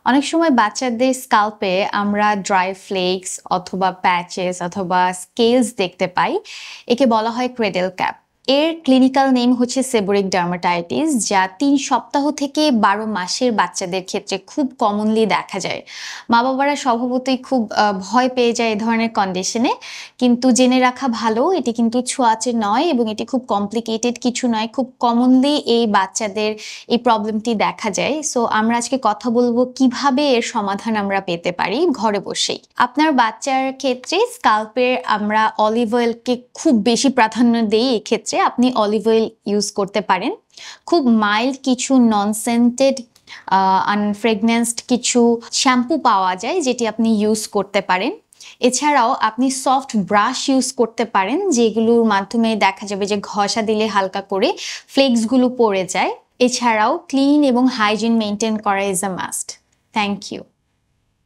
অনেক সময় বাচ্চাদের স্কাল্পে আমরা ড্রাই ফ্লেক্স অথবা প্যাচেস অথবা স্কেলস দেখতে পাই। একে বলা হয় ক্রেডেল ক্যাপ। এর ক্লিনিক্যাল নেম হচ্ছে সেবোরিক ডার্মাটাইটিস, যা ৩ সপ্তাহ থেকে ১২ মাসের বাচ্চাদের ক্ষেত্রে খুব কমনলি দেখা যায়। মা বাবারা স্বভাবতই খুব ভয় পেয়ে যায় এই ধরনের কন্ডিশনে, কিন্তু জেনে রাখা ভালো এটি কিন্তু ছোঁয়াচে নয় এবং এটি খুব কমপ্লিকেটেড কিছু নয়। খুব কমনলি এই বাচ্চাদের এই প্রবলেমটি দেখা যায়। সো আমরা আজকে কথা বলবো কিভাবে এর সমাধান আমরা পেতে পারি ঘরে বসেই। আপনার বাচ্চার ক্ষেত্রে স্কাল্পের আমরা অলিভ অয়েলকে খুব বেশি প্রাধান্য দেই। এক্ষেত্রে আপনি অলিভ অয়েল ইউজ করতে পারেন। খুব মাইল্ড কিছু নন সেন্টেড আনফ্রেগনেন্সড কিছু শ্যাম্পু পাওয়া যায়, যেটি আপনি ইউজ করতে পারেন। এছাড়াও আপনি সফট ব্রাশ ইউজ করতে পারেন, যেগুলোর মাধ্যমে দেখা যাবে যে ঘষা দিলে হালকা করে ফ্লেক্সগুলো পড়ে যায়। এছাড়াও ক্লিন এবং হাইজিন মেনটেন করা is a must. Thank you.